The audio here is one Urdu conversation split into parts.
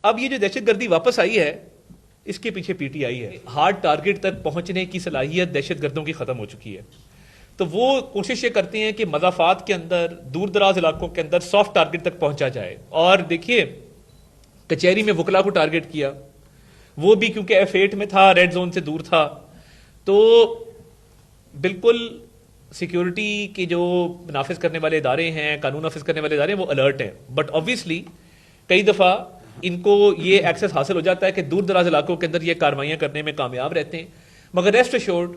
اب یہ جو دہشت گردی واپس آئی ہے اس کے پیچھے پی ٹی آئی ہے. ہارڈ ٹارگٹ تک پہنچنے کی صلاحیت دہشت گردوں کی ختم ہو چکی ہے. تو وہ کوشش یہ کرتے ہیں کہ مضافات کے اندر دور دراز علاقوں کے اندر سافٹ ٹارگٹ تک پہنچا جائے. اور دیکھیے کچہری میں وکلا کو ٹارگٹ کیا, وہ بھی کیونکہ F8 میں تھا, ریڈ زون سے دور تھا. تو بالکل سیکیورٹی کے جو نافذ کرنے والے ادارے ہیں, قانون نافذ کرنے والے ادارے ہیں, وہ الرٹ ہیں. بٹ آبویسلی کئی دفعہ ان کو یہ ایکسس حاصل ہو جاتا ہے کہ دور دراز علاقوں کے اندر یہ کارروائیاں کرنے میں کامیاب رہتے ہیں. مگر ریسٹ ایشورڈ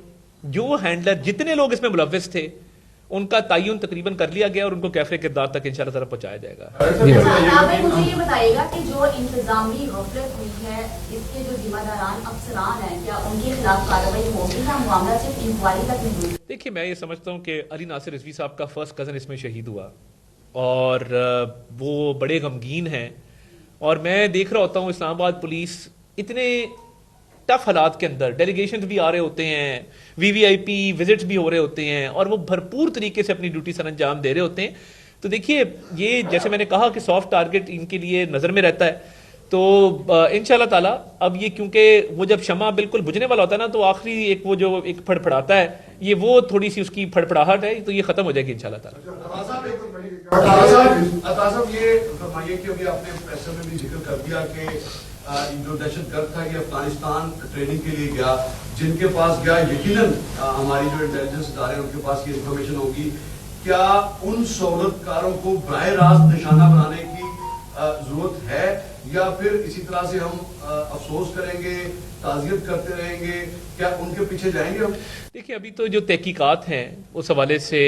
جو ہینڈلر جتنے لوگ اس میں ملوث تھے ان کا تعین تقریباً کر لیا گیا اور ان کو کیفے کردار تک انشاءاللہ تعالی پہنچایا جائے گا. مجھے یہ بتائیے گا کہ جو انتظامی غفلت ہوئی ہے اس کے جو ذمہ داران افسران ہیں کیا ان کے خلاف کارروائی ہوگی یا معاملہ صرف انکوائری تک نہیں ہوئی؟ دیکھیے میں یہ سمجھتا ہوں کہ علی ناصر رضوی صاحب کا فرسٹ کزن اس میں شہید ہوا اور وہ بڑے غمگین ہیں. اور میں دیکھ رہا ہوتا ہوں اسلام آباد پولیس اتنے ٹف حالات کے اندر, ڈیلیگیشنز بھی آ رہے ہوتے ہیں, VVIP وزٹس بھی ہو رہے ہوتے ہیں اور وہ بھرپور طریقے سے اپنی ڈیوٹی سر انجام دے رہے ہوتے ہیں. تو دیکھیے یہ جیسے میں نے کہا کہ سافٹ ٹارگٹ ان کے لیے نظر میں رہتا ہے. تو انشاءاللہ تعالیٰ اب یہ کیونکہ وہ جب شمع بالکل بجھنے والا ہوتا ہے نا تو آخری ایک وہ جو ایک پھڑپڑاتا ہے یہ وہ تھوڑی سی اس کی پھڑپڑاہٹ ہے تو یہ ختم ہو جائے گی انشاءاللہ تعالیٰ. صاحب یہ فرمائیے کہ ابھی آپ نے پریس میں بھی ذکر کر دیا کہ جو دہشت گرد تھا یہ افغانستان ٹریننگ کے لیے گیا, جن کے پاس گیا یقیناً ہماری جو انٹیلیجنس ادارے ہیں ان کے پاس یہ انفارمیشن ہوگی. کیا ان سہولت کاروں کو براہ راست نشانہ بنانے کی ضرورت ہے یا پھر اسی طرح سے ہم افسوس کریں گے, تعزیت کرتے رہیں گے, کیا ان کے پیچھے جائیں گے ہم؟ دیکھیے ابھی تو جو تحقیقات ہیں اس حوالے سے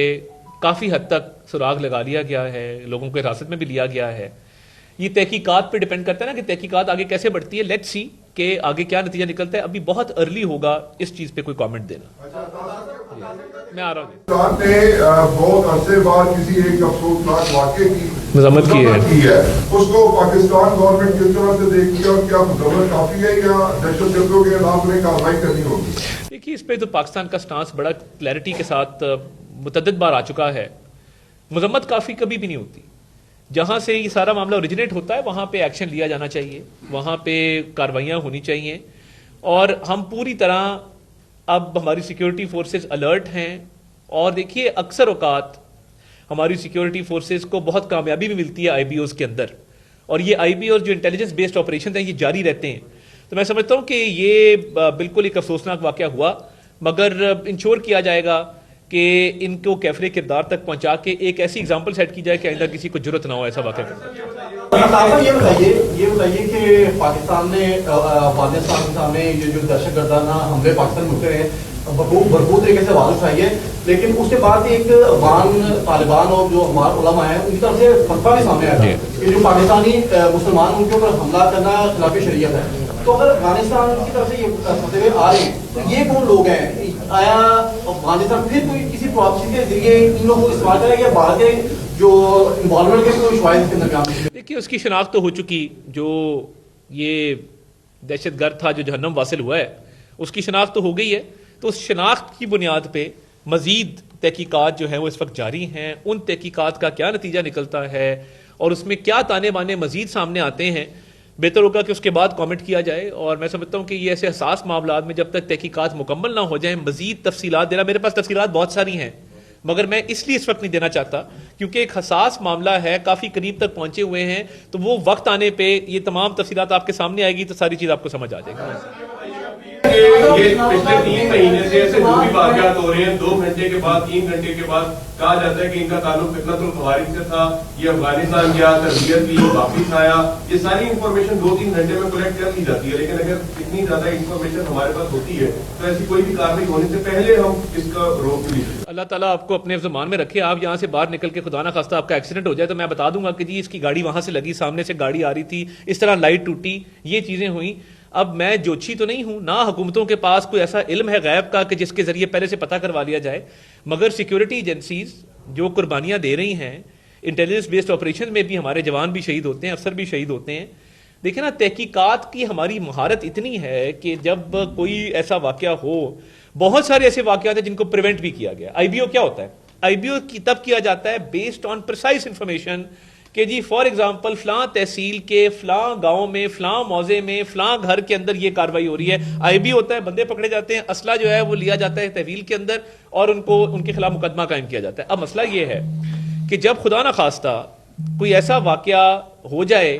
کافی حد تک سراغ لگا لیا گیا ہے, لوگوں کو حراست میں بھی لیا گیا ہے. یہ تحقیقات پہ ڈیپینڈ کرتا ہے نا کہ تحقیقات آگے کیسے بڑھتی ہے. لیٹس سی کہ آگے کیا نتیجہ نکلتا ہے. ابھی بہت ارلی ہوگا اس چیز پہ کوئی کامنٹ دینا. میں آ رہا ہوں. بہت عرصے بعد کسی ایک افسوسناک واقعے کی مذمت کی ہے, اس کو پاکستان گورنمنٹ کس طرح سے دیکھتی ہے اور کیا مذمت کافی ہے یا دہشت گردوں کے خلاف میں کارروائی کرنی ہوگی؟ دیکھیے اس پہ تو پاکستان کا سٹانس بڑا کلیئرٹی کے ساتھ متعدد بار آ چکا ہے. مذمت کافی کبھی بھی نہیں ہوتی. جہاں سے یہ سارا معاملہ اوریجنیٹ ہوتا ہے وہاں پہ ایکشن لیا جانا چاہیے, وہاں پہ کارروائیاں ہونی چاہیے. اور ہم پوری طرح اب ہماری سیکیورٹی فورسز الرٹ ہیں. اور دیکھیے اکثر اوقات ہماری سیکیورٹی فورسز کو بہت کامیابی بھی ملتی ہے IBOs کے اندر, اور یہ IBOs جو انٹیلیجنس بیسڈ آپریشن ہیں یہ جاری رہتے ہیں. تو میں سمجھتا ہوں کہ یہ بالکل ایک افسوسناک واقعہ ہوا, مگر انشور کیا جائے گا کہ ان کو کیفرے کردار تک پہنچا کے ایک ایسی اگزامپل سیٹ کی جائے کہ آئندہ کسی کو جرت نہ ہو ایسا واقعہ کرنا. یہ بتائیے کہ پاکستان نے افغانستان کے سامنے یہ جو دہشت گردانہ حملے پاکستان میں ہوتے ہیں بھرپور طریقے سے آواز اٹھائی ہے, لیکن اس کے بعد ایک افغان طالبان اور جو ہمارے علماء ہیں ان کی طرف سے فتویٰ بھی سامنے آیا کہ جو پاکستانی مسلمان ان کے اوپر حملہ کرنا خلاف شریعت ہے. تو اگر افغانستان کی طرف سے یہ فتوے آ رہے ہیں تو یہ کون لوگ ہیں؟ آیا افغانستان پھر کوئی کسی پراپسی کے ذریعے ان لوگوں کو استعمال کرے گا یا باہر کے جو انوالومنٹ کے کوئی شواہد کے اندر کام؟ دیکھیے اس کی شناخت تو ہو چکی, جو یہ دہشت گرد تھا جو جہنم واصل ہوا ہے اس کی شناخت تو ہو گئی ہے. تو اس شناخت کی بنیاد پہ مزید تحقیقات جو ہیں وہ اس وقت جاری ہیں. ان تحقیقات کا کیا نتیجہ نکلتا ہے اور اس میں کیا تانے بانے مزید سامنے آتے ہیں, بہتر ہوگا کہ اس کے بعد کامنٹ کیا جائے. اور میں سمجھتا ہوں کہ یہ ایسے حساس معاملات میں جب تک تحقیقات مکمل نہ ہو جائیں مزید تفصیلات دینا, میرے پاس تفصیلات بہت ساری ہیں مگر میں اس لیے اس وقت نہیں دینا چاہتا کیونکہ ایک حساس معاملہ ہے, کافی قریب تک پہنچے ہوئے ہیں. تو وہ وقت آنے پہ یہ تمام تفصیلات آپ کے سامنے آئے گی تو ساری چیز آپ کو سمجھ آ جائے گی. یہ پچھلے 3 مہینے سے ایسے جو بھی واقعات ہو رہے ہیں 2 گھنٹے کے بعد 3 گھنٹے کے بعد کہا جاتا ہے کہ ان کا تعلق فتنۃ الخوارج سے تھا, یہ افغانستان گیا, تربیت لی, واپس آیا. یہ ساری انفارمیشن 2-3 گھنٹے میں کلیکٹ کر لی جاتی ہے, لیکن اگر اتنی زیادہ انفارمیشن ہمارے پاس ہوتی ہے تو ایسی کوئی بھی کارروائی ہونے سے پہلے ہم اس کا روک لی. اللہ تعالیٰ آپ کو اپنے زمان میں رکھے. آپ یہاں سے باہر نکل کے خدا نہ خواستہ آپ کا ایکسیڈنٹ ہو جائے تو میں بتا دوں گا کہ جی اس کی گاڑی وہاں سے لگی, سامنے سے گاڑی آ رہی تھی, اس طرح لائٹ ٹوٹی, یہ چیزیں ہوئیں. اب میں جوچی تو نہیں ہوں, نہ حکومتوں کے پاس کوئی ایسا علم ہے غیب کا کہ جس کے ذریعے پہلے سے پتہ کروا لیا جائے, مگر سیکیورٹی ایجنسیز جو قربانیاں دے رہی ہیں, انٹیلیجنس بیسڈ آپریشن میں بھی ہمارے جوان بھی شہید ہوتے ہیں, افسر بھی شہید ہوتے ہیں. دیکھیں نا تحقیقات کی ہماری مہارت اتنی ہے کہ جب کوئی ایسا واقعہ ہو, بہت سارے ایسے واقعات ہیں جن کو پریونٹ بھی کیا گیا. IBO کیا ہوتا ہے؟ IBO کی تب کیا جاتا ہے بیسڈ آن پرسائز انفارمیشن کہ جی فار ایگزامپل فلاں تحصیل کے فلاں گاؤں میں فلاں موضع میں فلاں گھر کے اندر یہ کاروائی ہو رہی ہے، آئی بی ہوتا ہے، بندے پکڑے جاتے ہیں، اسلحہ جو ہے وہ لیا جاتا ہے تحویل کے اندر اور ان کے خلاف مقدمہ قائم کیا جاتا ہے۔ اب مسئلہ یہ ہے کہ جب خدا نخواستہ کوئی ایسا واقعہ ہو جائے،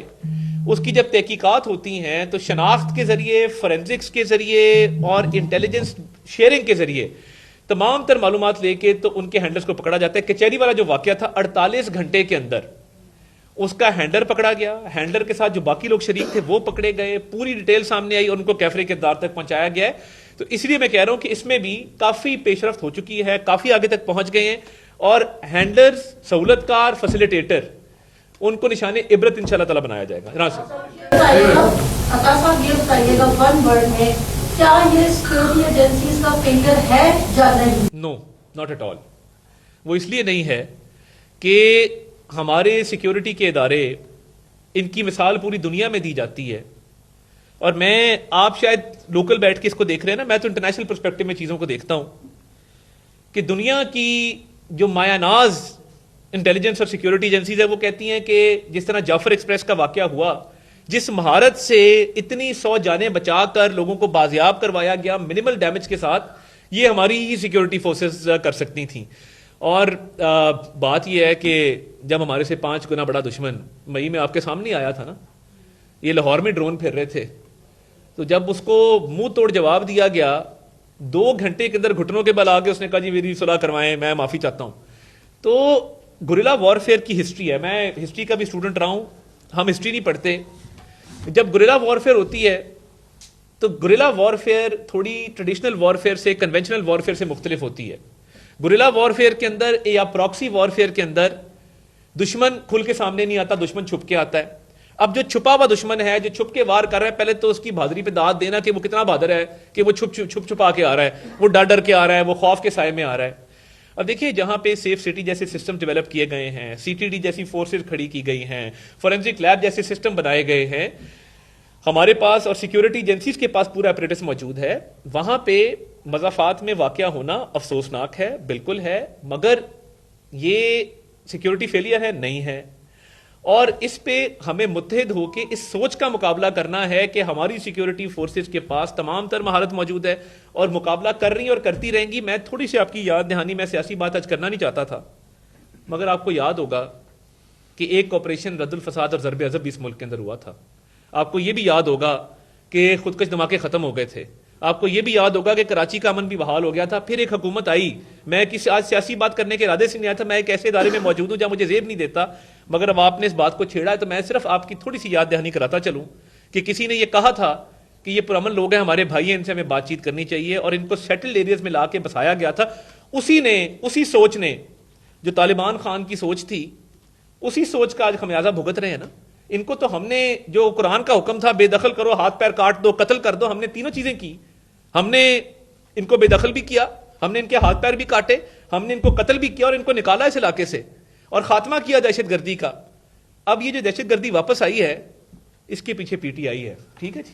اس کی جب تحقیقات ہوتی ہیں تو شناخت کے ذریعے، فورینزکس کے ذریعے اور انٹیلیجنس شیئرنگ کے ذریعے تمام تر معلومات لے کے تو ان کے ہینڈلرز کو پکڑا جاتا ہے۔ کچہری والا جو واقعہ تھا 48 گھنٹے کے اندر اس کا ہینڈلر پکڑا گیا، ہینڈلر کے ساتھ جو باقی لوگ شریک تھے وہ پکڑے گئے، پوری ڈیٹیل سامنے آئی اور ان کو کیفرے کے دار تک پہنچایا گیا ہے۔ تو اس لیے میں کہہ رہا ہوں کہ اس میں بھی کافی پیش رفت ہو چکی ہے، کافی آگے تک پہنچ گئے ہیں، اور ہینڈلرز، سہولت کار، فیسیلیٹیٹر، ان کو نشان عبرت انشاءاللہ تعالی بنایا جائے گا۔ صاحب یہ بتائیے گا ون ورڈ میں، کیا یہ سیکورٹی ایجنسیز کا فیلئر ہے یا نہیں؟ نو، ناٹ ایٹ آل۔ وہ اس لیے نہیں ہے کہ ہمارے سیکیورٹی کے ادارے، ان کی مثال پوری دنیا میں دی جاتی ہے، اور میں، آپ شاید لوکل بیٹھ کے اس کو دیکھ رہے ہیں نا، میں تو انٹرنیشنل پرسپیکٹو میں چیزوں کو دیکھتا ہوں کہ دنیا کی جو مایا ناز انٹیلیجنس اور سیکیورٹی ایجنسیز ہے وہ کہتی ہیں کہ جس طرح جعفر ایکسپریس کا واقعہ ہوا، جس مہارت سے اتنی 100 جانیں بچا کر لوگوں کو بازیاب کروایا گیا منیمل ڈیمیج کے ساتھ، یہ ہماری ہی سیکیورٹی فورسز کر سکتی تھیں۔ اور بات یہ ہے کہ جب ہمارے سے 5 گنا بڑا دشمن مئی میں آپ کے سامنے آیا تھا نا، یہ لاہور میں ڈرون پھر رہے تھے، تو جب اس کو منہ توڑ جواب دیا گیا 2 گھنٹے کے اندر گھٹنوں کے بل آ کے اس نے کہا جی میری صلح کروائیں، میں معافی چاہتا ہوں۔ تو گوریلا وارفیئر کی ہسٹری ہے، میں ہسٹری کا بھی اسٹوڈنٹ رہا ہوں، ہم ہسٹری نہیں پڑھتے۔ جب گوریلا وارفیئر ہوتی ہے تو گوریلا وارفیئر تھوڑی ٹریڈیشنل وارفیئر سے، کنونشنل وارفیئر سے مختلف ہوتی ہے۔ گوریلا وارفیئر کے اندر یا پراکسی وارفیئر کے اندر دشمن کھل کے سامنے نہیں آتا، دشمن چھپ کے آتا ہے۔ اب جو چھپا ہوا دشمن ہے، جو چھپ کے وار کر رہا ہے، پہلے تو اس کی بہادری پہ داد دینا کہ وہ کتنا بہادر ہے کہ وہ چھپا کے آ رہا ہے، وہ ڈر کے آ رہا ہے، وہ خوف کے سائے میں آ رہا ہے۔ اب دیکھیے جہاں پہ سیف سٹی جیسے سسٹم ڈیولپ کیے گئے ہیں، سی ٹی ڈی جیسی فورسز کھڑی کی گئی ہیں، فورینزک لیب جیسے سسٹم بنائے گئے ہیں، ہمارے پاس اور سیکیورٹی ایجنسیز کے پاس پورا اپریٹس موجود ہے، وہاں پہ مضافات میں واقع ہونا افسوسناک ہے، بالکل ہے، مگر یہ سیکیورٹی فیلئر ہے؟ نہیں ہے۔ اور اس پہ ہمیں متحد ہو کے اس سوچ کا مقابلہ کرنا ہے کہ ہماری سیکیورٹی فورسز کے پاس تمام تر مہارت موجود ہے اور مقابلہ کر رہی ہیں اور کرتی رہیں گی۔ میں تھوڑی سی آپ کی یاد دہانی، میں سیاسی بات آج کرنا نہیں چاہتا تھا، مگر آپ کو یاد ہوگا کہ ایک آپریشن رد الفساد اور ضرب عضب بھی اس ملک کے اندر ہوا تھا۔ آپ کو یہ بھی یاد ہوگا کہ خودکش دھماکے ختم ہو گئے تھے۔ آپ کو یہ بھی یاد ہوگا کہ کراچی کا امن بھی بحال ہو گیا تھا۔ پھر ایک حکومت آئی، میں کسی آج سیاسی بات کرنے کے ارادے سے نہیں آیا تھا، میں ایک ایسے ادارے میں موجود ہوں جہاں مجھے زیب نہیں دیتا، مگر اب آپ نے اس بات کو چھیڑا ہے تو میں صرف آپ کی تھوڑی سی یاد دہانی کراتا چلوں کہ کسی نے یہ کہا تھا کہ یہ پرامن لوگ ہیں، ہمارے بھائی ہیں، ان سے ہمیں بات چیت کرنی چاہیے، اور ان کو سیٹلڈ ایریاز میں لا کے بسایا گیا تھا۔ اسی سوچ نے، جو طالبان خان کی سوچ تھی، اسی سوچ کا آج خمیازہ بھگت رہے ہیں نا۔ ان کو تو ہم نے، جو قرآن کا حکم تھا بے دخل کرو، ہاتھ پیر کاٹ دو، قتل کر دو، ہم نے تینوں چیزیں کی۔ ہم نے ان کو بے دخل بھی کیا، ہم نے ان کے ہاتھ پیر بھی کاٹے، ہم نے ان کو قتل بھی کیا اور ان کو نکالا اس علاقے سے اور خاتمہ کیا دہشت گردی کا۔ اب یہ جو دہشت گردی واپس آئی ہے، اس کے پیچھے پی ٹی آئی ہے، ٹھیک ہے جی۔